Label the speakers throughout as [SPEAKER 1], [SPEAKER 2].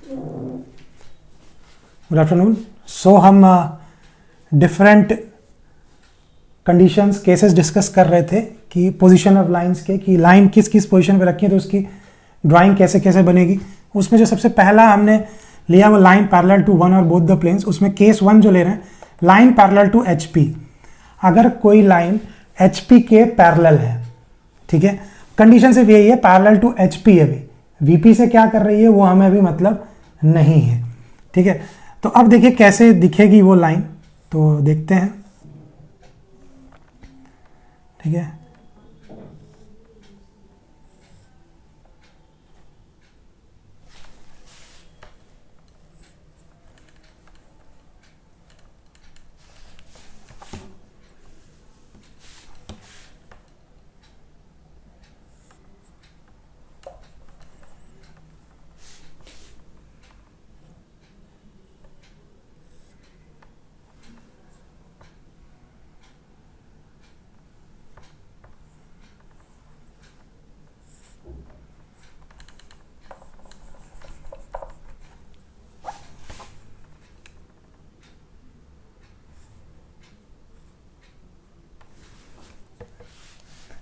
[SPEAKER 1] Good afternoon. सो हम different conditions cases discuss कर रहे थे कि पोजीशन ऑफ लाइंस के, कि लाइन किस किस पोजीशन पे रखी है तो उसकी ड्राइंग कैसे कैसे बनेगी। उसमें जो सबसे पहला हमने लिया वो लाइन पैरेलल टू वन और बोथ द प्लेन्स। उसमें केस वन जो ले रहे हैं, लाइन पैरेलल टू एचपी। अगर कोई लाइन एचपी के पैरेलल है, ठीक है, कंडीशन सिर्फ यही है पैरेलल टू एचपी है, अभी वीपी से क्या कर रही है वो हमें अभी मतलब नहीं है, ठीक है। तो अब देखिए कैसे दिखेगी वो लाइन, तो देखते हैं, ठीक है।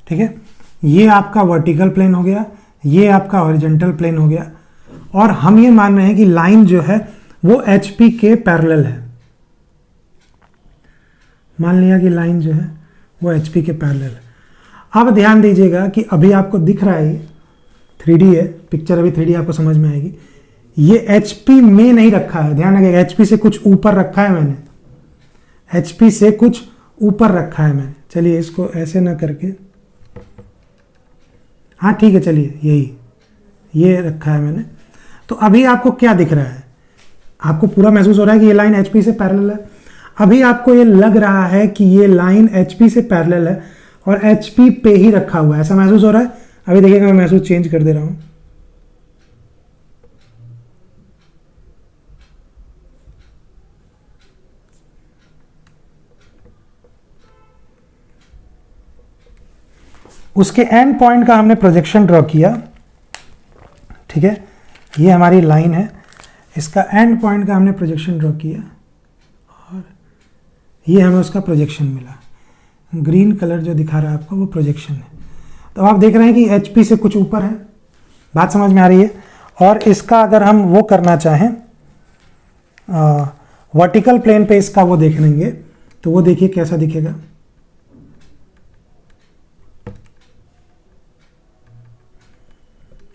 [SPEAKER 1] ठीक है, ये आपका वर्टिकल प्लेन हो गया, ये आपका हॉरिजॉन्टल प्लेन हो गया, और हम ये मान रहे हैं कि लाइन जो है वो एचपी के पैरेलल है। मान लिया कि लाइन जो है वो एचपी के पैरेलल है। अब ध्यान दीजिएगा कि अभी आपको दिख रहा है ये 3D है, पिक्चर अभी 3D आपको समझ में आएगी। ये एचपी में नहीं रखा है, ध्यान रखिएगा, एचपी से कुछ ऊपर रखा है मैंने, एचपी से कुछ ऊपर रखा है मैंने। चलिए इसको ऐसे ना करके, हाँ ठीक है, चलिए यही ये रखा है मैंने। तो अभी आपको क्या दिख रहा है, आपको पूरा महसूस हो रहा है कि ये लाइन एचपी से पैरेलल है। अभी आपको ये लग रहा है कि ये लाइन एचपी से पैरेलल है और एचपी पे ही रखा हुआ है, ऐसा महसूस हो रहा है। अभी देखिएगा मैं महसूस चेंज कर दे रहा हूं। उसके एंड पॉइंट का हमने प्रोजेक्शन ड्रॉ किया, ठीक है, ये हमारी लाइन है, इसका एंड पॉइंट का हमने प्रोजेक्शन ड्रॉ किया और ये हमें उसका प्रोजेक्शन मिला। ग्रीन कलर जो दिखा रहा है आपको वो प्रोजेक्शन है। तो आप देख रहे हैं कि एचपी से कुछ ऊपर है, बात समझ में आ रही है। और इसका अगर हम वो करना चाहें वर्टिकल प्लेन पे इसका वो देख लेंगे, तो वो देखिए कैसा दिखेगा।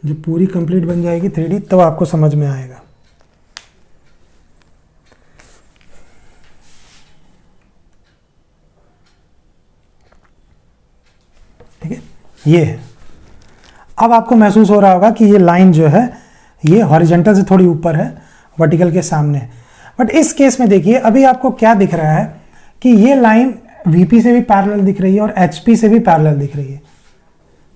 [SPEAKER 1] जब पूरी कंप्लीट बन जाएगी 3D तब आपको समझ में आएगा। ठीक है, ये है। अब आपको महसूस हो रहा होगा कि ये लाइन जो है ये हॉरिजॉन्टल से थोड़ी ऊपर है, वर्टिकल के सामने है। बट इस केस में देखिए अभी आपको क्या दिख रहा है कि ये लाइन वीपी से भी पैरेलल दिख रही है और एचपी से भी पैरेलल दिख रही है।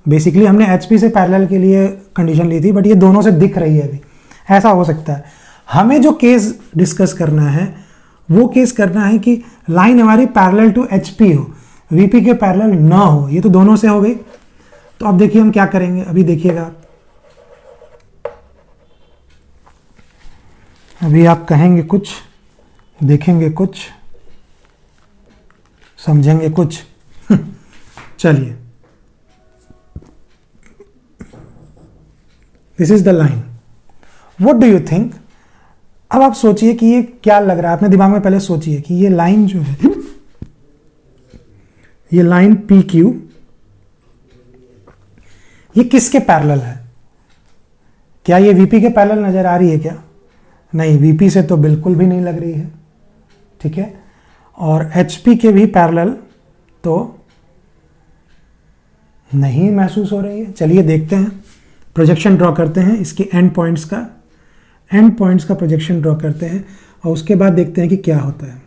[SPEAKER 1] बेसिकली हमने एचपी से पैरेलल के लिए कंडीशन ली थी, बट ये दोनों से दिख रही है अभी। ऐसा हो सकता है। हमें जो केस डिस्कस करना है वो केस करना है कि लाइन हमारी पैरेलल टू एचपी हो, वीपी के पैरेलल ना हो। ये तो दोनों से हो गई। तो अब देखिए हम क्या करेंगे, अभी देखिएगा आप, अभी आप कहेंगे कुछ, देखेंगे कुछ, समझेंगे कुछ। चलिए, this is the line, what do you think. अब आप सोचिए कि ये क्या लग रहा है, अपने दिमाग में पहले सोचिए कि ये लाइन जो है, ये लाइन पी क्यू, ये किसके पैरेलल है। क्या ये वीपी के पैरेलल नजर आ रही है क्या? नहीं, वीपी से तो बिल्कुल भी नहीं लग रही है, ठीक है। और एचपी के भी पैरेलल तो नहीं महसूस हो रही है। चलिए देखते हैं, प्रोजेक्शन ड्रॉ करते हैं इसके एंड पॉइंट्स का प्रोजेक्शन ड्रॉ करते हैं और उसके बाद देखते हैं कि क्या होता है।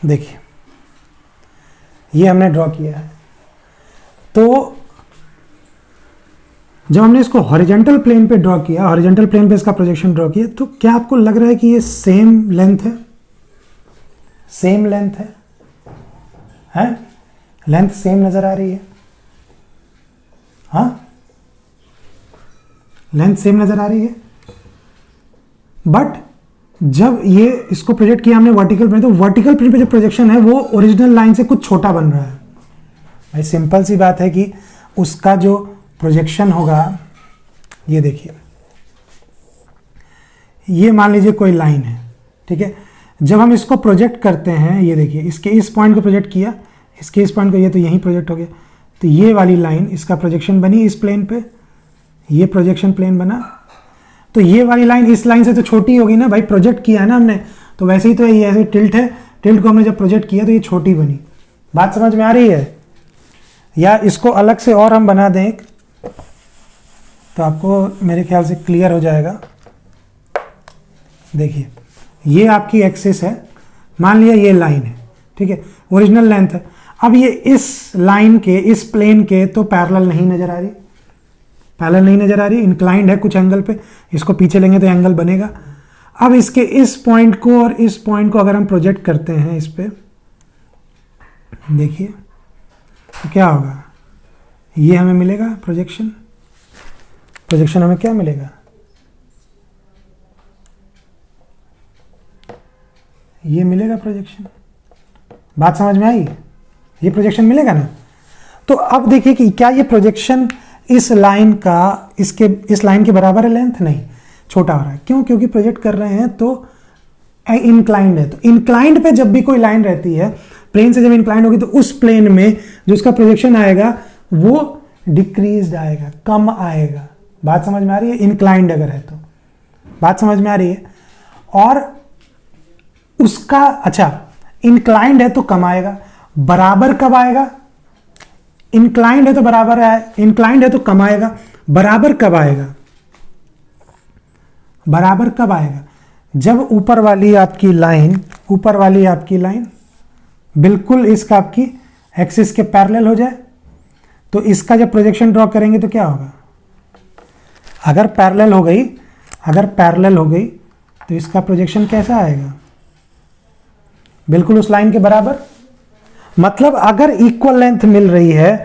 [SPEAKER 1] देखिए ये हमने ड्रॉ किया है। तो जब हमने इसको हॉरिजॉन्टल प्लेन पे ड्रॉ किया, हॉरिजॉन्टल प्लेन पे इसका प्रोजेक्शन ड्रॉ किया, तो क्या आपको लग रहा है कि ये सेम लेंथ है? सेम लेंथ है, हैं? लेंथ सेम नजर आ रही है, हाँ लेंथ सेम नजर आ रही है। बट जब ये इसको प्रोजेक्ट किया हमने वर्टिकल प्लेन, तो वर्टिकल प्लेन पे जो प्रोजेक्शन है वो ओरिजिनल लाइन से कुछ छोटा बन रहा है। भाई सिंपल सी बात है कि उसका जो प्रोजेक्शन होगा, ये देखिए, ये मान लीजिए कोई लाइन है, ठीक है। जब हम इसको प्रोजेक्ट करते हैं, ये देखिए इसके इस पॉइंट को प्रोजेक्ट किया, इसके इस पॉइंट को, ये तो यहीं प्रोजेक्ट हो गया, तो ये वाली लाइन इसका प्रोजेक्शन बनी इस प्लेन पे, ये प्रोजेक्शन प्लेन बना। तो ये वाली लाइन इस लाइन से तो छोटी होगी ना भाई, प्रोजेक्ट किया है ना हमने, तो वैसे ही तो ये ऐसे टिल्ट है, टिल्ट को हमने जब प्रोजेक्ट किया तो ये छोटी बनी। बात समझ में आ रही है? या इसको अलग से और हम बना दें एक, तो आपको मेरे ख्याल से क्लियर हो जाएगा। देखिए ये आपकी एक्सिस है, मान लिया ये लाइन है, ठीक है, ओरिजिनल लेंथ है। अब ये इस लाइन के, इस प्लेन के तो पैरेलल नहीं नजर आ रही, पैरेलल नहीं नजर आ रही, इंक्लाइंड है कुछ एंगल पे, इसको पीछे लेंगे तो एंगल बनेगा। अब इसके इस पॉइंट को और इस पॉइंट को अगर हम प्रोजेक्ट करते हैं इस पे, देखिए तो क्या होगा, ये हमें मिलेगा प्रोजेक्शन, प्रोजेक्शन हमें क्या मिलेगा, ये मिलेगा प्रोजेक्शन। बात समझ में आई? ये प्रोजेक्शन मिलेगा ना। तो अब देखिए कि क्या ये प्रोजेक्शन इस लाइन का, इसके इस लाइन के बराबर है लेंथ? नहीं, छोटा हो रहा है। क्यों? क्योंकि प्रोजेक्ट कर रहे हैं तो इंक्लाइंड है। तो इंक्लाइंड पे जब भी कोई लाइन रहती है, प्लेन से जब इंक्लाइंड होगी, तो उस प्लेन में जो उसका प्रोजेक्शन आएगा वो डिक्रीज्ड आएगा, कम आएगा। बात समझ में आ रही है? इंक्लाइंड अगर है तो बात समझ में आ रही है। और उसका, अच्छा इंक्लाइंड है तो कम आएगा, बराबर कब आएगा? इंक्लाइंड है तो बराबर है, इंक्लाइंड है तो कम आएगा, बराबर कब आएगा? बराबर कब आएगा? जब ऊपर वाली आपकी लाइन, ऊपर वाली आपकी लाइन बिल्कुल इसका आपकी एक्सिस के पैरेलल हो जाए, तो इसका जब प्रोजेक्शन ड्रॉ करेंगे तो क्या होगा? अगर पैरेलल हो गई, अगर पैरेलल हो गई तो इसका प्रोजेक्शन कैसा आएगा? बिल्कुल उस लाइन के बराबर। मतलब अगर इक्वल लेंथ मिल रही है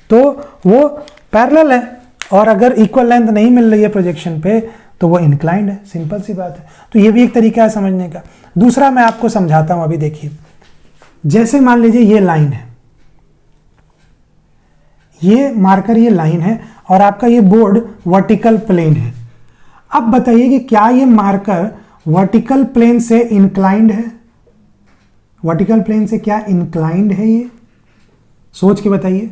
[SPEAKER 1] तो वो पैरेलल है, और अगर इक्वल लेंथ नहीं मिल रही है प्रोजेक्शन पे तो वो इंक्लाइंड है। सिंपल सी बात है। तो ये भी एक तरीका है समझने का। दूसरा मैं आपको समझाता हूं। अभी देखिए, जैसे मान लीजिए ये लाइन है, ये मार्कर, ये लाइन है, और आपका ये बोर्ड वर्टिकल प्लेन है। अब बताइए कि क्या ये मार्कर वर्टिकल प्लेन से इंक्लाइंड है? वर्टिकल प्लेन से क्या इंक्लाइंड है? ये सोच के बताइए,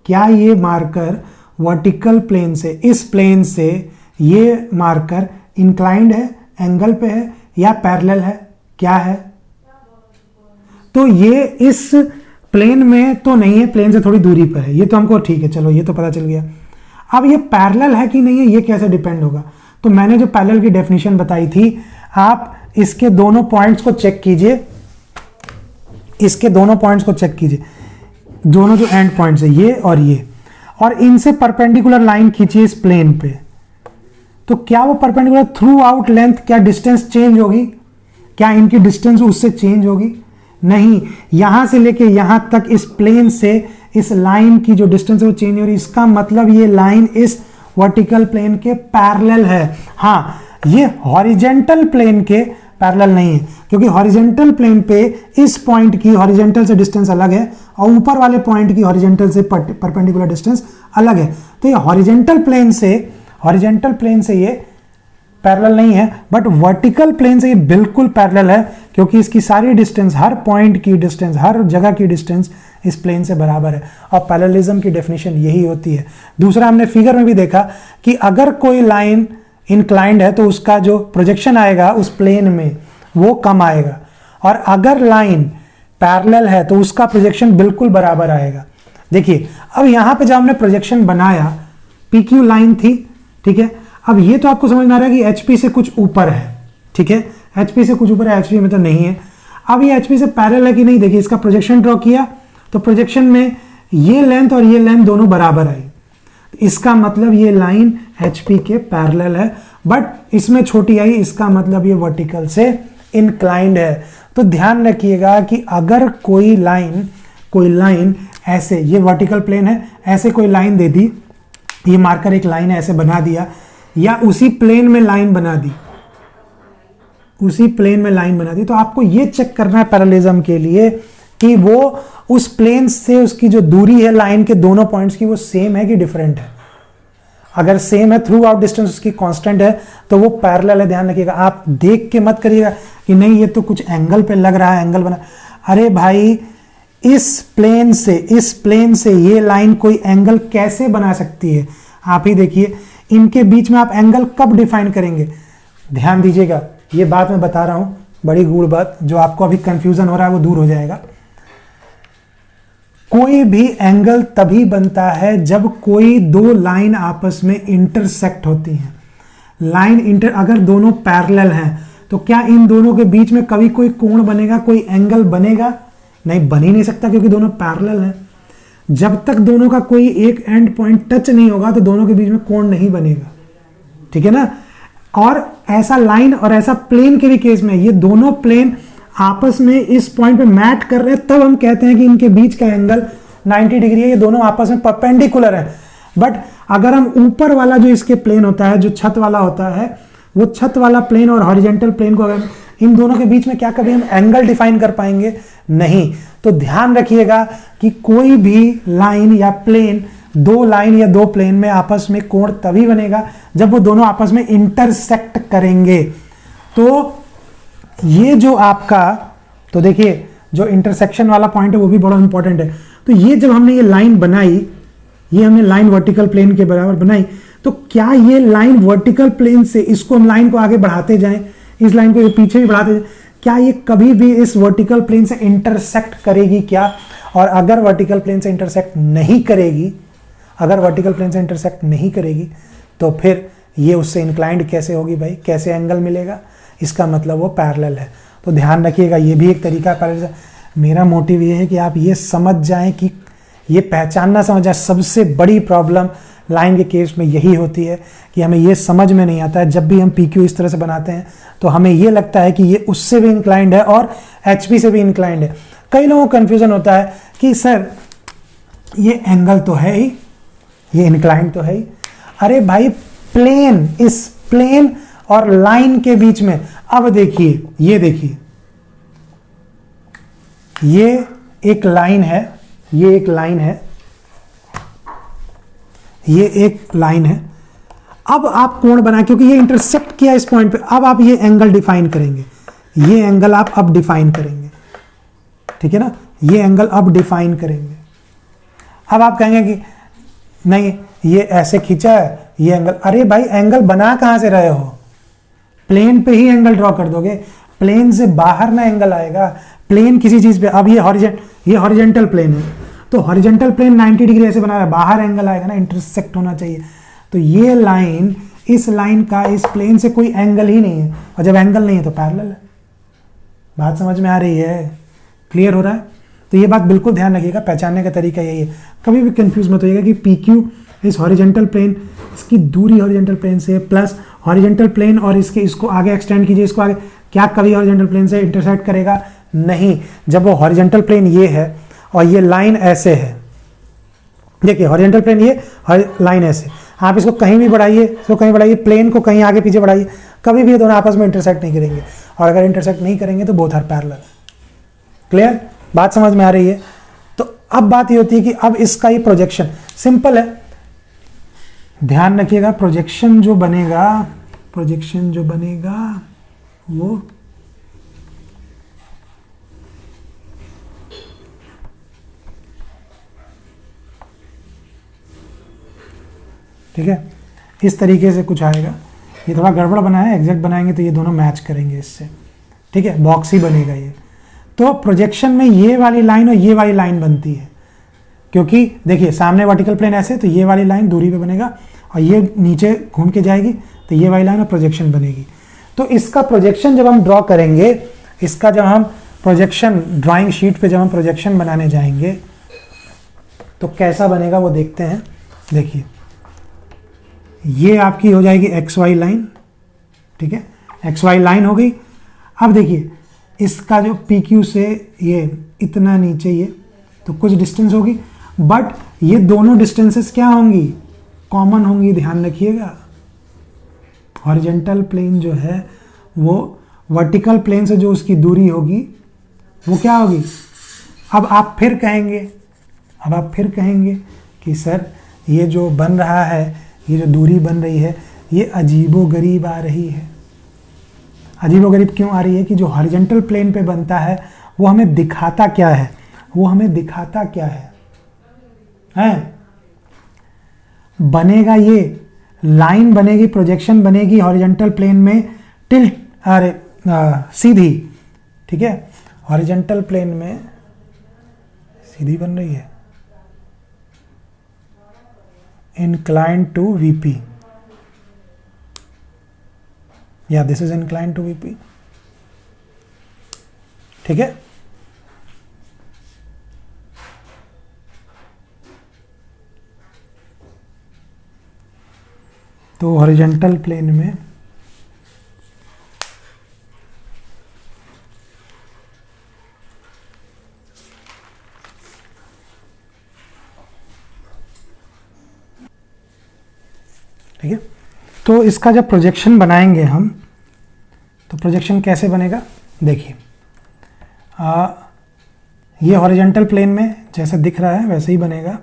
[SPEAKER 1] क्या ये मार्कर वर्टिकल प्लेन से, इस प्लेन से ये मार्कर इंक्लाइंड है, एंगल पे है, या पैरेलल है? क्या है? तो ये इस प्लेन में तो नहीं है, प्लेन से थोड़ी दूरी पर है, ये तो हमको ठीक है, चलो ये तो पता चल गया। अब ये पैरेलल है कि नहीं है, ये कैसे डिपेंड होगा? तो मैंने जो पैरेलल की डेफिनेशन बताई थी, आप इसके दोनों पॉइंट्स को चेक कीजिए, इसके दोनों पॉइंट्स को चेक कीजिए, दोनों जो एंड पॉइंट्स है ये और ये, और इनसे परपेंडिकुलर लाइन खींचिए इस प्लेन पे। तो क्या वो परपेंडिकुलर थ्रू आउट लेंथ, क्या डिस्टेंस चेंज होगी? क्या इनकी डिस्टेंस उससे चेंज होगी? नहीं, यहां से लेके यहां तक इस प्लेन से इस लाइन की जो डिस्टेंस है वो चेंज हो रही है। इसका मतलब ये लाइन इस वर्टिकल प्लेन के पैरेलल है। हाँ, ये हॉरिजेंटल प्लेन के पैरेलल नहीं है, क्योंकि हॉरिजेंटल प्लेन पे इस पॉइंट की हॉरिजेंटल से डिस्टेंस अलग है और ऊपर वाले पॉइंट की हॉरिजेंटल से परपेंडिकुलर डिस्टेंस अलग है। तो ये हॉरिजेंटल प्लेन से ये पैरेलल नहीं है, बट वर्टिकल प्लेन से ये बिल्कुल पैरेलल है, क्योंकि इसकी सारी डिस्टेंस, हर पॉइंट की डिस्टेंस, हर जगह की डिस्टेंस इस प्लेन से बराबर है। और पैरेललिज्म की डेफिनेशन यही होती है। दूसरा, हमने फिगर में भी देखा कि अगर कोई लाइन इंक्लाइंड है तो उसका जो प्रोजेक्शन आएगा उस प्लेन में वो कम आएगा, और अगर लाइन पैरेलल है तो उसका प्रोजेक्शन बिल्कुल बराबर आएगा। देखिए, अब यहां पे जब हमने प्रोजेक्शन बनाया, PQ लाइन थी, ठीक है। अब ये तो आपको समझ में आ रहा है कि HP से कुछ ऊपर है, ठीक है, HP से कुछ ऊपर है, HP में तो नहीं है। अब ये HP से पैरेलल है कि नहीं, देखिए इसका प्रोजेक्शन ड्रॉ किया तो प्रोजेक्शन में ये लेंथ और ये लेंथ दोनों बराबर आई, इसका मतलब ये लाइन HP के पैरेलल है, बट इसमें छोटी आई, इसका मतलब ये वर्टिकल से इंक्लाइंड है। तो ध्यान रखिएगा कि अगर कोई लाइन ऐसे, ये वर्टिकल प्लेन है, ऐसे कोई लाइन दे दी, ये मार्कर एक लाइन है ऐसे बना दिया, या उसी प्लेन में लाइन बना दी, तो आपको ये चेक करना है पैरेललिज्म के लिए कि वो उस प्लेन से उसकी जो दूरी है लाइन के दोनों पॉइंट्स की, वो सेम है कि डिफरेंट है। अगर सेम है, थ्रू आउट डिस्टेंस उसकी कांस्टेंट है, तो वो पैरेलल है। ध्यान रखिएगा, आप देख के मत करिएगा कि नहीं ये तो कुछ एंगल पे लग रहा है, एंगल बना। अरे भाई, इस प्लेन से ये लाइन कोई एंगल कैसे बना सकती है? आप ही देखिए, इनके बीच में आप एंगल कब डिफाइन करेंगे? ध्यान दीजिएगा, ये बात मैं बता रहा हूं, बड़ी गूढ़ बात, जो आपको अभी कंफ्यूजन हो रहा है वो दूर हो जाएगा। कोई भी एंगल तभी बनता है जब कोई दो लाइन आपस में इंटरसेक्ट होती हैं। अगर दोनों पैरेलल हैं तो क्या इन दोनों के बीच में कभी कोई कोण बनेगा, कोई एंगल बनेगा? नहीं, बन ही नहीं सकता, क्योंकि दोनों पैरेलल हैं। जब तक दोनों का कोई एक एंड पॉइंट टच नहीं होगा तो दोनों के बीच में कोण नहीं बनेगा, ठीक है ना। और ऐसा लाइन और ऐसा प्लेन के भी केस में, ये दोनों प्लेन आपस में इस पॉइंट पे मैट कर रहे हैं, तब हम कहते हैं कि इनके बीच का एंगल 90 डिग्री है, ये दोनों आपस में परपेंडिकुलर है। बट अगर हम ऊपर वाला जो इसके प्लेन होता है, जो छत वाला होता है, वो छत वाला प्लेन और हॉरिजॉन्टल प्लेन को अगर इन दोनों के बीच में क्या कभी हम एंगल डिफाइन कर पाएंगे? नहीं। तो ध्यान रखिएगा कि कोई भी लाइन या प्लेन, दो लाइन या दो प्लेन में आपस में कोण तभी बनेगा जब वो दोनों आपस में इंटरसेक्ट करेंगे। तो ये जो आपका, तो देखिए जो इंटरसेक्शन वाला पॉइंट है वो भी बड़ा इंपॉर्टेंट है। तो ये जब हमने ये लाइन बनाई, ये हमने लाइन वर्टिकल प्लेन के बराबर बनाई, तो क्या ये लाइन वर्टिकल प्लेन से, इसको हम लाइन को आगे बढ़ाते जाएं, इस लाइन को पीछे भी बढ़ाते जाएं, क्या ये कभी भी इस वर्टिकल प्लेन से इंटरसेक्ट करेगी क्या? और अगर वर्टिकल प्लेन से इंटरसेक्ट नहीं करेगी, तो फिर ये उससे इंक्लाइंड कैसे होगी भाई? कैसे एंगल मिलेगा? इसका मतलब वो पैरेलल है। तो ध्यान रखिएगा, ये भी एक तरीका है पैरेललिज्म। मेरा मोटिव ये है कि आप ये समझ जाएं, कि ये पहचानना समझ जाए। सबसे बड़ी प्रॉब्लम लाइन के केस में यही होती है कि हमें ये समझ में नहीं आता है। जब भी हम PQ इस तरह से बनाते हैं तो हमें ये लगता है कि ये उससे भी इंक्लाइंड है और HP से भी इंक्लाइंड है। कई लोगों को कन्फ्यूजन होता है कि सर ये एंगल तो है ही, ये इंक्लाइंड तो है ही। अरे भाई, प्लेन, इस प्लेन और लाइन के बीच में, अब देखिए, ये देखिए, ये एक लाइन है, ये एक लाइन है, ये एक लाइन है। अब आप कोण बना, क्योंकि ये इंटरसेक्ट किया इस पॉइंट पे, अब आप ये एंगल डिफाइन करेंगे, ये एंगल आप अब डिफाइन करेंगे, ठीक है ना। ये एंगल अब डिफाइन करेंगे। अब आप कहेंगे कि नहीं, ये ऐसे खींचा है, ये एंगल, अरे भाई एंगल बना कहां से रहे हो? प्लेन पे ही एंगल ड्रॉ कर दोगे, प्लेन से बाहर ना एंगल आएगा। प्लेन किसी चीज पे, अब ये हॉरिजॉन्टल प्लेन है, तो हॉरिजॉन्टल प्लेन 90 डिग्री ऐसे बना रहा है, बाहर एंगल आएगा ना, इंटरसेक्ट होना चाहिए। तो ये लाइन, इस लाइन का इस प्लेन से कोई एंगल ही नहीं है, और जब एंगल नहीं है तो पैरेलल है। बात समझ में आ रही है? क्लियर हो रहा है? तो ये बात बिल्कुल ध्यान रखिएगा, पहचानने का तरीका यही है। कभी भी कंफ्यूज मत होइएगा कि PQ इस हॉरिजॉन्टल प्लेन, इसकी दूरी हॉरिजॉन्टल प्लेन से प्लस हॉरिजॉन्टल प्लेन और इसको आगे एक्सटेंड कीजिए, इसको आगे, क्या कभी हॉरिजॉन्टल प्लेन से इंटरसेक्ट करेगा? नहीं। जब वो हॉरिजॉन्टल प्लेन ये है और ये लाइन ऐसे है, देखिए हॉरिजॉन्टल प्लेन ये, लाइन ऐसे, आप इसको कहीं भी बढ़ाइए, इसको कहीं बढ़ाइए, प्लेन को कहीं आगे पीछे बढ़ाइए, कभी भी ये दोनों आपस में इंटरसेक्ट नहीं करेंगे। और अगर इंटरसेक्ट नहीं करेंगे तो बोथ आर पैरेलल। क्लियर? बात समझ में आ रही है? तो अब बात ये होती है कि अब इसका ये प्रोजेक्शन सिंपल है। ध्यान रखिएगा, प्रोजेक्शन जो बनेगा वो ठीक है, इस तरीके से कुछ आएगा। ये थोड़ा गड़बड़ बना है, एग्जैक्ट बनाएंगे तो ये दोनों मैच करेंगे इससे, ठीक है, बॉक्स ही बनेगा ये। तो प्रोजेक्शन में ये वाली लाइन और ये वाली लाइन बनती है, क्योंकि देखिए सामने वर्टिकल प्लेन ऐसे, तो ये वाली लाइन दूरी पे बनेगा और ये नीचे घूम के जाएगी, तो ये वाली लाइन और प्रोजेक्शन बनेगी। तो इसका प्रोजेक्शन जब हम ड्रॉ करेंगे, इसका जब हम प्रोजेक्शन ड्राइंग शीट पे जब हम प्रोजेक्शन बनाने जाएंगे तो कैसा बनेगा वो देखते हैं। देखिए ये आपकी हो जाएगी एक्स वाई लाइन, ठीक है, एक्स वाई लाइन हो गई। अब देखिए इसका जो पी क्यू से ये इतना नीचे ये तो कुछ डिस्टेंस होगी, बट ये दोनों डिस्टेंसेस क्या होंगी, कॉमन होंगी, ध्यान रखिएगा। हॉरिजेंटल प्लेन जो है वो वर्टिकल प्लेन से जो उसकी दूरी होगी वो क्या होगी। अब आप फिर कहेंगे कि सर ये जो बन रहा है, ये जो दूरी बन रही है ये अजीबोगरीब आ रही है। अजीबोगरीब क्यों आ रही है कि जो हॉरिजेंटल प्लेन पे बनता है वो हमें दिखाता क्या है, हैं? बनेगा ये लाइन बनेगी, प्रोजेक्शन बनेगी हॉरिजेंटल प्लेन में टिल्ट, सीधी, ठीक है, हॉरिजेंटल प्लेन में सीधी बन रही है, inclined to VP, या this is inclined to VP, ठीक है। तो हॉरिजेंटल प्लेन में ठीक है, तो इसका जब प्रोजेक्शन बनाएंगे हम तो प्रोजेक्शन कैसे बनेगा, देखिए ये हॉरिजेंटल प्लेन में जैसे दिख रहा है वैसे ही बनेगा।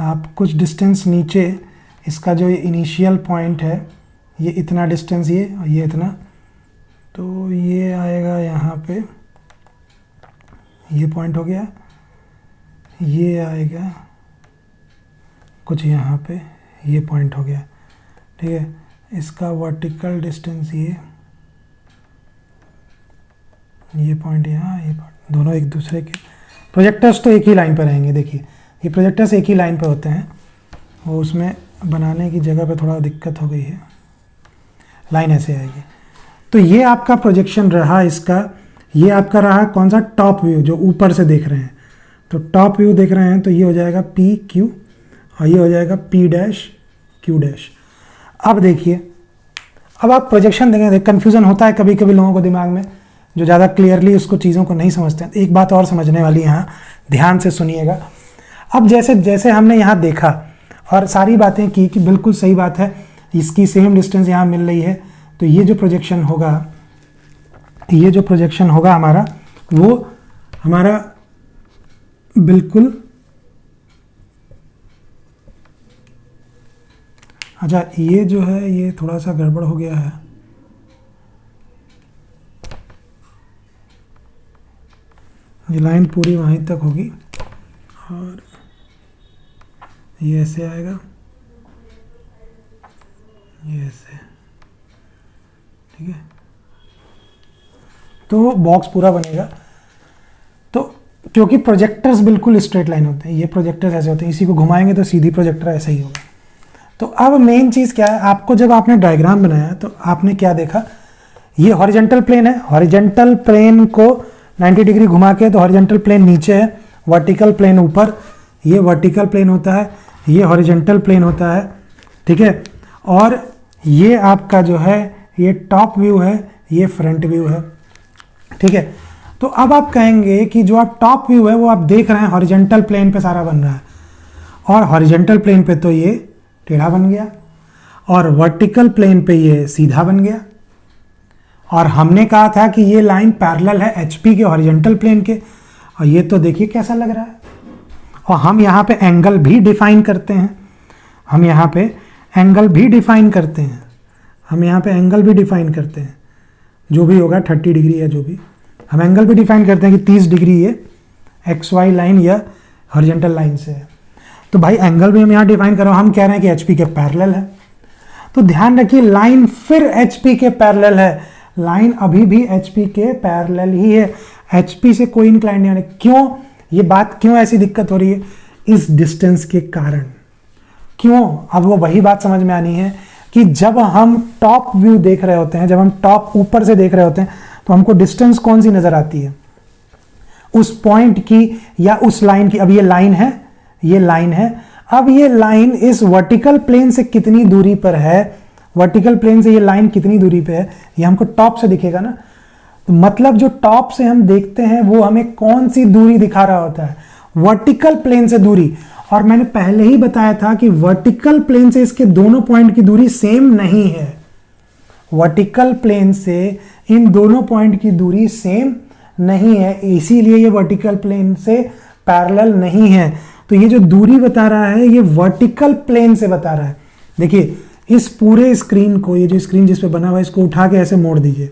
[SPEAKER 1] आप कुछ डिस्टेंस नीचे इसका जो इनिशियल पॉइंट है ये इतना डिस्टेंस, ये और ये इतना, तो ये आएगा यहाँ पे, ये पॉइंट हो गया, ये आएगा कुछ यहाँ पे, ये पॉइंट हो गया, ठीक है। इसका वर्टिकल डिस्टेंस ये पॉइंट यहाँ, ये पॉइंट, दोनों एक दूसरे के, प्रोजेक्टर्स तो एक ही लाइन पर रहेंगे। देखिए ये प्रोजेक्टर्स एक ही लाइन पर होते हैं, वो उसमें बनाने की जगह पे थोड़ा दिक्कत हो गई है, लाइन ऐसे आएगी। तो ये आपका प्रोजेक्शन रहा इसका, ये आपका रहा कौन सा, टॉप व्यू, जो ऊपर से देख रहे हैं। तो टॉप व्यू देख रहे हैं तो ये हो जाएगा पी क्यू और ये हो जाएगा पी डैश क्यू डैश। अब देखिए, अब आप प्रोजेक्शन देखेंगे, कन्फ्यूज़न होता है कभी कभी लोगों को दिमाग में, जो ज़्यादा क्लियरली उसको चीज़ों को नहीं समझते हैं। एक बात और समझने वाली है यहाँ, ध्यान से सुनिएगा। अब जैसे जैसे हमने यहाँ देखा और सारी बातें की कि बिल्कुल सही बात है, इसकी सेम डिस्टेंस यहाँ मिल रही है, तो ये जो प्रोजेक्शन होगा हमारा, वो हमारा बिल्कुल, अच्छा ये जो है ये थोड़ा सा गड़बड़ हो गया है, ये लाइन पूरी वहीं तक होगी और ये ऐसे आएगा, ये ऐसे, ठीक है, तो बॉक्स पूरा बनेगा। तो क्योंकि प्रोजेक्टर्स बिल्कुल स्ट्रेट लाइन होते हैं, ये प्रोजेक्टर्स ऐसे होते हैं, इसी को घुमाएंगे तो सीधी प्रोजेक्टर ऐसा ही होगा। तो अब मेन चीज़ क्या है, आपको जब आपने डायग्राम बनाया तो आपने क्या देखा, ये हॉरिजेंटल प्लेन है, हॉरिजेंटल प्लेन को 90 डिग्री घुमा के, तो हॉरिजेंटल प्लेन नीचे है, वर्टिकल प्लेन ऊपर, ये वर्टिकल प्लेन होता है, ये हॉरिजेंटल प्लेन होता है, ठीक है। और ये आपका जो है ये टॉप व्यू है, ये फ्रंट व्यू है, ठीक है। तो अब आप कहेंगे कि जो आप टॉप व्यू है वो आप देख रहे हैं हॉरिजेंटल प्लेन पे सारा बन रहा है, और हॉरिजेंटल प्लेन पे तो ये टेढ़ा बन गया और वर्टिकल प्लेन पे ये सीधा बन गया। और हमने कहा था कि ये लाइन पैरेलल है एचपी के हॉरिजेंटल प्लेन के, और ये तो देखिए कैसा लग रहा है। और हम यहाँ पे एंगल भी डिफाइन करते हैं, जो भी होगा 30 डिग्री है, जो भी हम एंगल भी डिफाइन करते हैं कि 30 डिग्री ये एक्स वाई लाइन या हॉरिजेंटल लाइन से है। तो भाई एंगल भी हम यहाँ डिफाइन कर रहे हैं, हम कह रहे हैं कि एचपी के पैरेलल है। तो ध्यान रखिए लाइन फिर एचपी के पैरेलल है, लाइन अभी भी एचपी के पैरेलल ही है, एचपी से कोई इंक्लाइन नहीं आ रहा। क्यों, ये बात क्यों ऐसी दिक्कत हो रही है, इस डिस्टेंस के कारण। क्यों, अब वो वही बात समझ में आनी है कि जब हम टॉप व्यू देख रहे होते हैं, जब हम टॉप ऊपर से देख रहे होते हैं, तो हमको डिस्टेंस कौन सी नजर आती है, उस पॉइंट की या उस लाइन की, अब ये लाइन है, ये लाइन है, अब ये लाइन इस वर्टिकल प्लेन से कितनी दूरी पर है, वर्टिकल प्लेन से ये लाइन कितनी दूरी पे है, ये हमको टॉप से दिखेगा ना। तो मतलब जो टॉप से हम देखते हैं वो हमें कौन सी दूरी दिखा रहा होता है, वर्टिकल प्लेन से दूरी। और मैंने पहले ही बताया था कि वर्टिकल प्लेन से इसके दोनों पॉइंट की दूरी सेम नहीं है, वर्टिकल प्लेन से इन दोनों पॉइंट की दूरी सेम नहीं है, इसीलिए ये वर्टिकल प्लेन से पैरेलल नहीं है। तो ये जो दूरी बता रहा है ये वर्टिकल प्लेन से बता रहा है। देखिए इस पूरे स्क्रीन को, ये जो स्क्रीन जिस पे बना हुआ है, इसको उठा के ऐसे मोड़ दीजिए,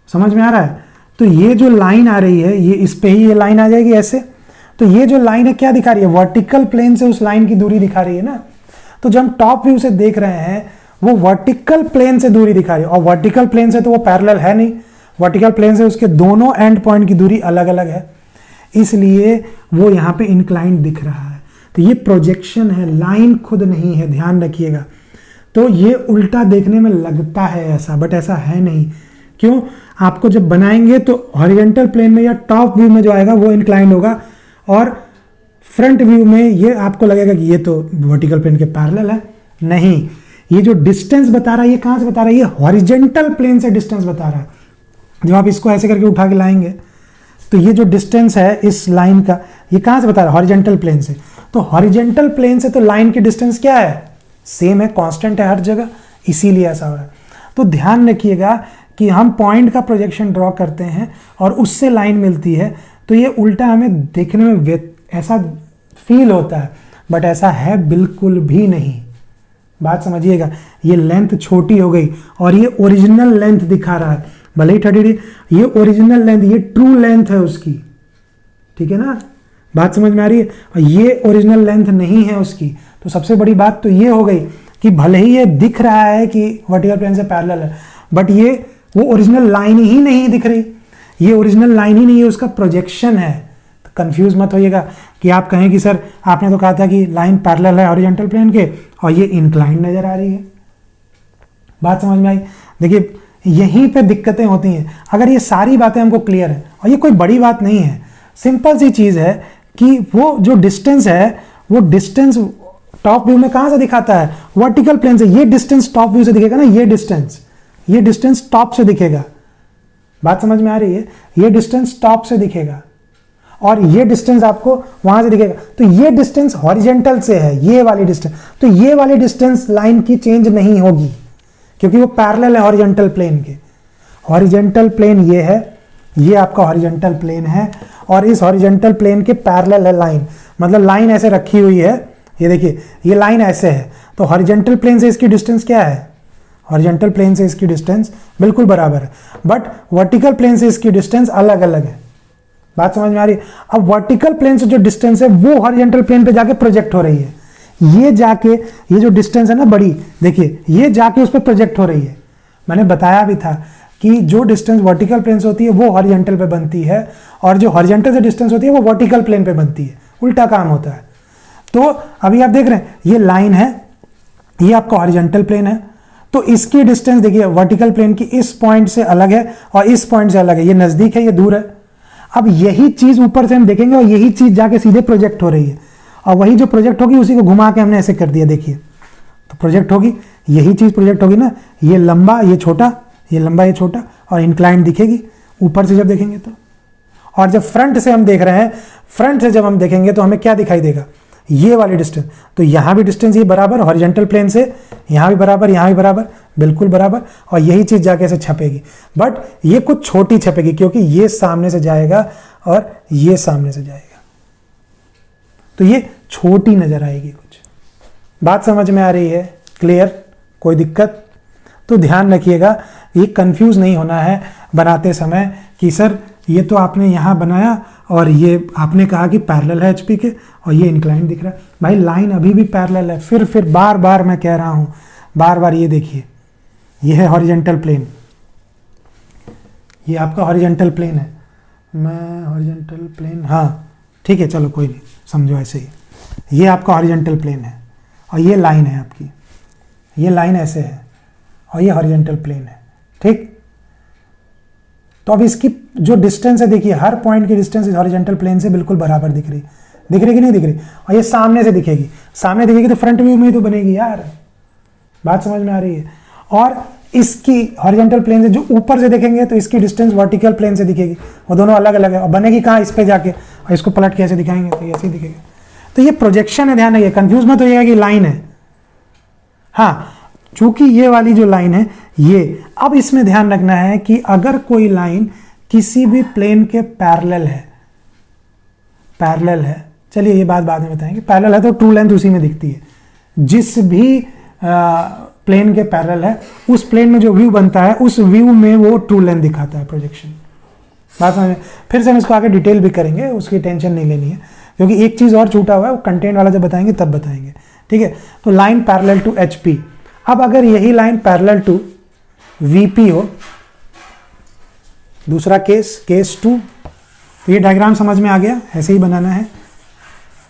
[SPEAKER 1] समझ में आ रहा है। तो ये जो लाइन आ रही है, ये इस पे ही ये लाइन आ जाएगी ऐसे। तो ये जो लाइन है क्या दिखा रही है, वर्टिकल प्लेन से उस लाइन की दूरी दिखा रही है ना। तो जब हम टॉप व्यू से देख रहे हैं वो वर्टिकल प्लेन से दूरी दिखा रही है, और वर्टिकल प्लेन से तो वो पैरेलल है नहीं, वर्टिकल प्लेन से उसके दोनों एंड पॉइंट की दूरी अलग अलग है, इसलिए वो यहाँ पे इंक्लाइंड दिख रहा है। तो ये प्रोजेक्शन है, लाइन खुद नहीं है, ध्यान रखिएगा। तो ये उल्टा देखने में लगता है ऐसा, बट ऐसा है नहीं। क्यों? आपको जब बनाएंगे तो हॉरिजॉन्टल प्लेन में या टॉप व्यू में जो आएगा वो इंक्लाइंड होगा, और फ्रंट व्यू में ये आपको लगेगा कि ये तो वर्टिकल प्लेन के पैरेलल है। नहीं, ये जो डिस्टेंस बता रहा है ये कहाँ से बता रहा है, ये हॉरिजॉन्टल प्लेन से डिस्टेंस बता रहा है। जब आप इसको ऐसे करके उठा के लाएंगे तो ये जो डिस्टेंस है इस लाइन का, ये कहाँ से बता रहा है, हॉरिजॉन्टल प्लेन से। तो हॉरिजॉन्टल प्लेन से तो लाइन की डिस्टेंस क्या है, सेम है, कांस्टेंट है हर जगह, इसीलिए ऐसा हो रहा है। तो ध्यान रखिएगा कि हम पॉइंट का प्रोजेक्शन ड्रॉ करते हैं और उससे लाइन मिलती है, तो ये उल्टा हमें देखने में ऐसा फील होता है, बट ऐसा है बिल्कुल भी नहीं। बात समझिएगा, ये लेंथ छोटी हो गई और ये ओरिजिनल लेंथ दिखा रहा है, भले ही 30 ये ओरिजिनल लेंथ, ये ट्रू लेंथ है उसकी, ठीक है ना। बात समझ में आ रही है। और ये ओरिजिनल लेंथ नहीं है उसकी। तो सबसे बड़ी बात तो ये हो गई कि भले ही ये दिख रहा है कि वर्टिकल प्लेन से पैरेलल है, बट ये वो ओरिजिनल लाइन ही नहीं दिख रही, ये ओरिजिनल लाइन ही नहीं है, उसका प्रोजेक्शन है। तो कंफ्यूज मत होइएगा कि आप कहें कि सर आपने तो कहा था कि लाइन पैरेलल है हॉरिजॉन्टल प्लेन के और ये इंक्लाइंड नजर आ रही है। बात समझ में आई। देखिए यहीं पे दिक्कतें होती हैं। अगर ये सारी बातें हमको क्लियर है, और ये कोई बड़ी बात नहीं है, सिंपल सी चीज है कि वो जो डिस्टेंस है वो डिस्टेंस टॉप व्यू में कहां से दिखाता है, वर्टिकल प्लेन से। ये डिस्टेंस टॉप व्यू से दिखेगा ना, ये डिस्टेंस टॉप से दिखेगा। बात समझ में आ रही है, ये डिस्टेंस टॉप से दिखेगा और ये डिस्टेंस आपको वहां से दिखेगा। तो ये डिस्टेंस हॉरिजॉन्टल से है, ये वाली डिस्टेंस। तो ये वाली डिस्टेंस लाइन की चेंज नहीं होगी क्योंकि वो पैरेलल है हॉरिजॉन्टल प्लेन के। हॉरिजॉन्टल प्लेन ये है, ये आपका हॉरिजॉन्टल प्लेन है और इस हॉरिजॉन्टल प्लेन के पैरेलल है लाइन। मतलब लाइन ऐसे रखी हुई है, ये देखिए ये लाइन ऐसे है, तो हॉरिजॉन्टल प्लेन से इसकी डिस्टेंस क्या है, हॉरिजॉन्टल प्लेन से इसकी डिस्टेंस बिल्कुल बराबर है, बट वर्टिकल प्लेन से इसकी डिस्टेंस अलग अलग है। बात समझ में आ रही है। अब वर्टिकल प्लेन से जो डिस्टेंस है वो हॉरिजॉन्टल प्लेन पे जाके प्रोजेक्ट हो रही है। ये जाके, ये जो डिस्टेंस है ना बड़ी, देखिए ये जाके उस पर प्रोजेक्ट हो रही है। मैंने बताया भी था कि जो डिस्टेंस वर्टिकल प्लेन से होती है वो हॉरिजॉन्टल पे बनती है और जो हॉरिजॉन्टल से डिस्टेंस होती है वो वर्टिकल प्लेन पे बनती है, उल्टा काम होता है। तो अभी आप देख रहे हैं ये लाइन है, ये आपका हॉरिजॉन्टल प्लेन है, तो इसकी डिस्टेंस देखिए वर्टिकल प्लेन की इस पॉइंट से अलग है और इस पॉइंट से अलग है, ये नजदीक है ये दूर है। अब यही चीज ऊपर से हम देखेंगे और यही चीज जाके सीधे प्रोजेक्ट हो रही है, और वही जो प्रोजेक्ट होगी उसी को घुमा के हमने ऐसे कर दिया, देखिए तो प्रोजेक्ट होगी, यही चीज प्रोजेक्ट होगी ना, ये लंबा ये छोटा, ये लंबा ये छोटा, और इंक्लाइंड दिखेगी ऊपर से जब देखेंगे तो। और जब फ्रंट से हम देख रहे हैं, फ्रंट से जब हम देखेंगे तो हमें क्या दिखाई देगा, ये वाली डिस्टेंस। तो यहां भी डिस्टेंस ये बराबर हॉरिजॉन्टल प्लेन से, यहां भी बराबर, यहां भी बराबर, बिल्कुल बराबर, और यही चीज जाके ऐसे छपेगी। बट ये कुछ छोटी छपेगी क्योंकि ये सामने से जाएगा और ये सामने से जाएगा, तो ये छोटी नजर आएगी कुछ। बात समझ में आ रही है, क्लियर, कोई दिक्कत? तो ध्यान रखिएगा, ये कंफ्यूज नहीं होना है बनाते समय कि सर ये तो आपने यहाँ बनाया और ये आपने कहा कि पैरेलल है एचपी के और ये इंक्लाइन दिख रहा है। भाई लाइन अभी भी पैरेलल है, फिर बार बार मैं कह रहा हूँ, बार बार ये देखिए, ये है हॉरिजॉन्टल प्लेन, ये आपका हॉरिजॉन्टल प्लेन है। मैं हॉरिजॉन्टल प्लेन, हाँ ठीक है, चलो कोई नहीं, समझो ऐसे ही। ये आपका हॉरिजॉन्टल प्लेन है और ये लाइन है आपकी, ये लाइन ऐसे है और ये हॉरिजॉन्टल प्लेन है, ठीक। तो अब इसकी जो डिस्टेंस है देखिए, हर पॉइंट की डिस्टेंस इस हॉरिजॉन्टल प्लेन से बिल्कुल बराबर दिख रही कि नहीं दिख रही, और ये सामने से दिखेगी, सामने दिखेगी तो फ्रंट व्यू में ही तो बनेगी यार, बात समझ में आ रही है। और इसकी हॉरिजॉन्टल प्लेन से जो ऊपर से देखेंगे तो इसकी डिस्टेंस वर्टिकल प्लेन से दिखेगी, वो दोनों अलग अलग है, और बनेगी कहाँ, इस पे जाके, और इसको पलट के ऐसे दिखाएंगे तो ऐसे ही दिखेगा। तो ये प्रोजेक्शन है, ध्यान रखिए, कंफ्यूज मत होइएगा कि लाइन है। हाँ, चूंकि ये वाली जो लाइन है ये, अब इसमें ध्यान रखना है कि अगर कोई लाइन किसी भी प्लेन के पैरेलल है, चलिए ये बात बाद में बताएंगे, पैरेलल है तो ट्रू लेंथ उसी में दिखती है, जिस भी प्लेन के पैरेलल है उस प्लेन में जो व्यू बनता है उस व्यू में वो ट्रू लेंथ दिखाता है प्रोजेक्शन। बात समझ में? फिर से हम इसको आगे डिटेल भी करेंगे, उसकी टेंशन नहीं लेनी है, क्योंकि एक चीज और छूटा हुआ है, वो कंटेंट वाला जब बताएंगे तब बताएंगे, ठीक है। तो लाइन पैरेलल टू HP, अब अगर यही लाइन पैरेलल टू VP हो, दूसरा केस 2, तो ये डायग्राम समझ में आ गया, ऐसे ही बनाना है,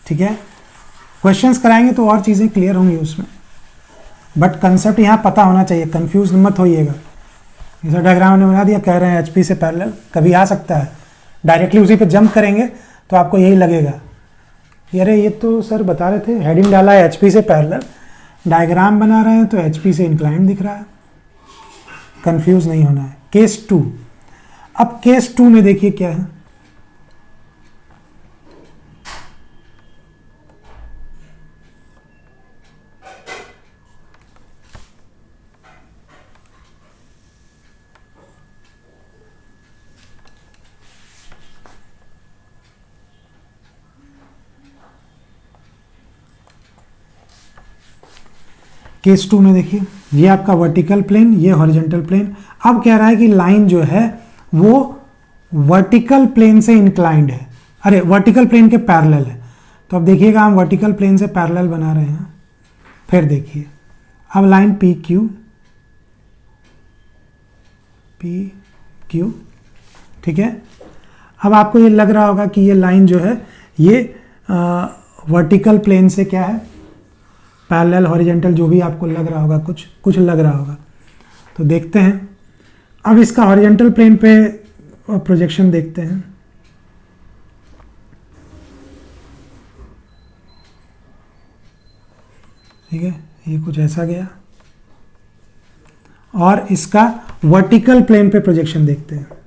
[SPEAKER 1] ठीक है। क्वेश्चंस कराएंगे तो और चीजें क्लियर होंगी उसमें, बट कंसेप्ट यहां पता होना चाहिए, कंफ्यूज मत होइएगा। जैसा डायग्राम ने बना दिया, कह रहे हैं HP से पैरेलल, कभी आ सकता है डायरेक्टली उसी पे जंप करेंगे तो आपको यही लगेगा कि अरे ये तो सर बता रहे थे, हेडिंग डाला है HP से पैरेलल, डायग्राम बना रहे हैं तो HP से इंक्लाइंड दिख रहा है, कंफ्यूज नहीं होना है। केस 2, अब केस 2 में देखिए क्या है, केस 2 में देखिए, ये आपका वर्टिकल प्लेन, ये हॉरिजॉन्टल प्लेन। अब कह रहा है कि लाइन जो है वो वर्टिकल प्लेन से इंक्लाइंड है, अरे वर्टिकल प्लेन के पैरेलल है। तो अब देखिएगा, हम वर्टिकल प्लेन से पैरेलल बना रहे हैं, फिर देखिए अब लाइन PQ, ठीक है। अब आपको ये लग रहा होगा कि ये लाइन जो है ये वर्टिकल प्लेन से क्या है, पैरेलल, हॉरिजॉन्टल, जो भी आपको लग रहा होगा, कुछ लग रहा होगा। तो देखते हैं, अब इसका हॉरिजॉन्टल प्लेन पे प्रोजेक्शन देखते हैं। ठीक है, ये कुछ ऐसा गया, और इसका वर्टिकल प्लेन पे प्रोजेक्शन देखते हैं।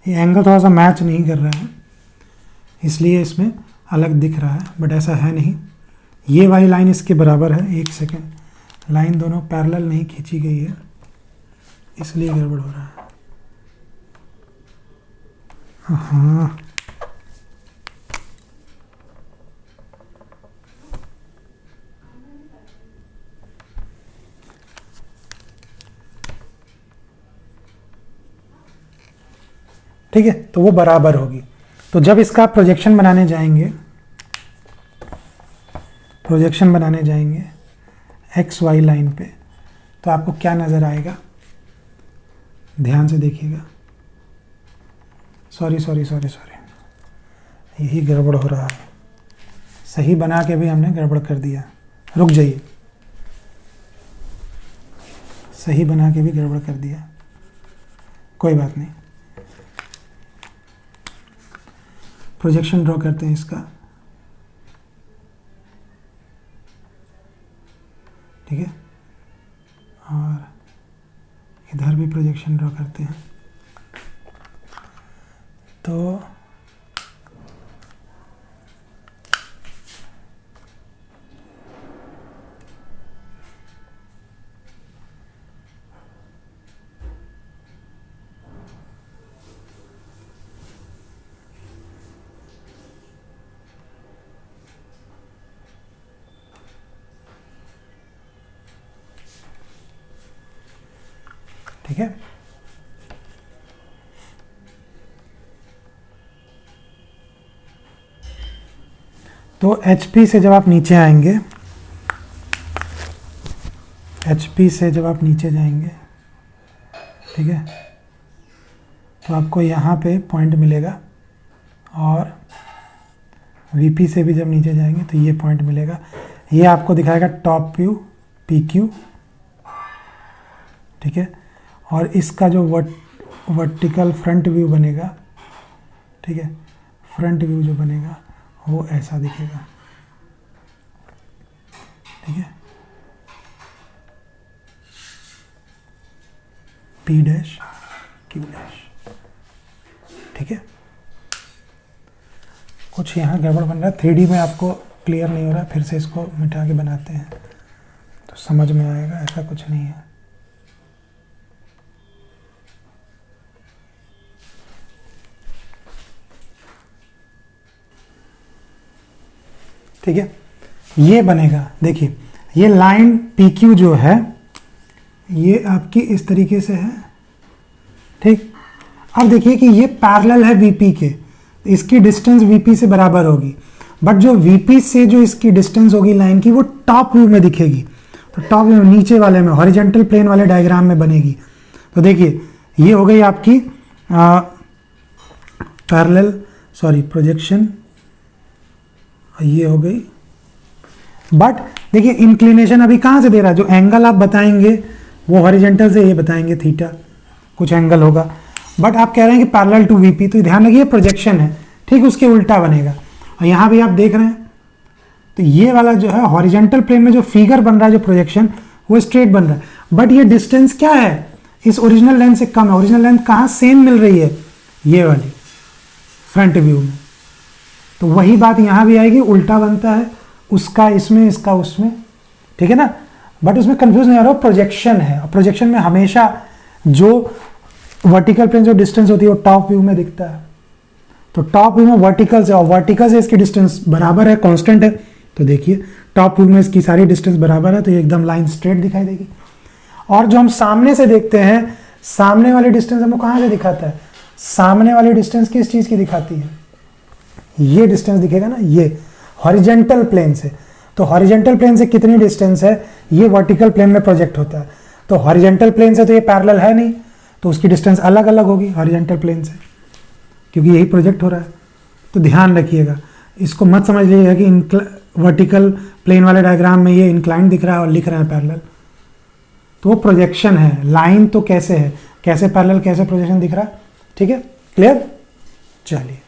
[SPEAKER 1] ये एंगल थोड़ा सा मैच नहीं कर रहा है, इसलिए इसमें अलग दिख रहा है, बट ऐसा है नहीं। ये वाली लाइन इसके बराबर है, एक सेकेंड, लाइन दोनों पैरेलल नहीं खींची गई है, इसलिए गड़बड़ हो रहा है। हाँ, ठीक है, तो वो बराबर होगी। तो जब इसका प्रोजेक्शन बनाने जाएंगे एक्स वाई लाइन पे, तो आपको क्या नज़र आएगा, ध्यान से देखिएगा। सॉरी, यही गड़बड़ हो रहा है, सही बना के भी हमने गड़बड़ कर दिया। रुक जाइए, सही बना के भी गड़बड़ कर दिया, कोई बात नहीं। प्रोजेक्शन ड्रॉ करते हैं इसका। ठीक है, और इधर भी प्रोजेक्शन ड्रॉ करते हैं। तो ठीक है, तो HP से जब आप नीचे आएंगे, HP से जब आप नीचे जाएंगे, ठीक है, तो आपको यहाँ पे पॉइंट मिलेगा, और VP से भी जब नीचे जाएंगे तो ये पॉइंट मिलेगा। ये आपको दिखाएगा टॉप व्यू PQ, ठीक है, और इसका जो वर्टिकल फ्रंट व्यू बनेगा, ठीक है, फ्रंट व्यू जो बनेगा वो ऐसा दिखेगा, ठीक है, P डैश Q डैश, ठीक है। कुछ यहाँ गड़बड़ बन रहा है, 3D में आपको क्लियर नहीं हो रहा, फिर से इसको मिटा के बनाते हैं तो समझ में आएगा। ऐसा कुछ नहीं है, ठीक है, ये बनेगा। देखिए ये लाइन PQ जो है ये आपकी इस तरीके से है, ठीक। अब देखिए कि ये पैरेलल है VP के, इसकी डिस्टेंस VP से बराबर होगी, बट जो VP से जो इसकी डिस्टेंस होगी लाइन की वो टॉप व्यू में दिखेगी। तो टॉप व्यू नीचे वाले में हॉरिजॉन्टल प्लेन वाले डायग्राम में बनेगी। तो देखिए ये हो गई आपकी पैरेलल प्रोजेक्शन, ये हो गई। बट देखिए इंक्लिनेशन अभी कहाँ से दे रहा है, जो एंगल आप बताएंगे वो हॉरिजॉन्टल से ये बताएंगे थीटा, कुछ एंगल होगा, बट आप कह रहे हैं कि पैरेलल टू VP, तो ध्यान रखिए प्रोजेक्शन है, ठीक, उसके उल्टा बनेगा। और यहाँ भी आप देख रहे हैं तो ये वाला जो है हॉरिजॉन्टल प्लेन में जो फिगर बन रहा है, जो प्रोजेक्शन वो स्ट्रेट बन रहा है, बट ये डिस्टेंस क्या है, इस ओरिजिनल लेंथ से कम है। ओरिजिनल लेंथ कहाँ सेम मिल रही है, ये वाली फ्रंट व्यू में। तो वही बात यहाँ भी आएगी, उल्टा बनता है, उसका इसमें इसका उसमें, ठीक है ना। बट उसमें कंफ्यूज नहीं हो रहा, प्रोजेक्शन है, और प्रोजेक्शन में हमेशा जो वर्टिकल प्लेन जो डिस्टेंस होती है वो टॉप व्यू में दिखता है। तो टॉप व्यू में वर्टिकल से, और वर्टिकल से इसकी डिस्टेंस बराबर है, कांस्टेंट है। तो देखिए टॉप व्यू में इसकी सारी डिस्टेंस बराबर है, तो ये एकदम लाइन स्ट्रेट दिखाई देगी। और जो हम सामने से देखते हैं, सामने वाली डिस्टेंस हमको कहाँ से दिखाता है, सामने वाली डिस्टेंस किस चीज़ की दिखाती है, ये डिस्टेंस दिखेगा ना, ये हॉरिजॉन्टल प्लेन से। तो हॉरिजॉन्टल प्लेन से कितनी डिस्टेंस है, ये वर्टिकल प्लेन में प्रोजेक्ट होता है। तो हॉरिजॉन्टल प्लेन से तो ये पैरेलल है नहीं, तो उसकी डिस्टेंस अलग अलग होगी हॉरिजॉन्टल प्लेन से, क्योंकि यही प्रोजेक्ट हो रहा है। तो ध्यान रखिएगा, इसको मत समझ लीजिएगा कि वर्टिकल प्लेन वाले डायग्राम में ये इंक्लाइन दिख रहा है और लिख रहे हैं पैरेलल, तो वो प्रोजेक्शन है। लाइन तो कैसे है, कैसे पैरेलल कैसे प्रोजेक्शन दिख रहा है, ठीक है, क्लियर। चलिए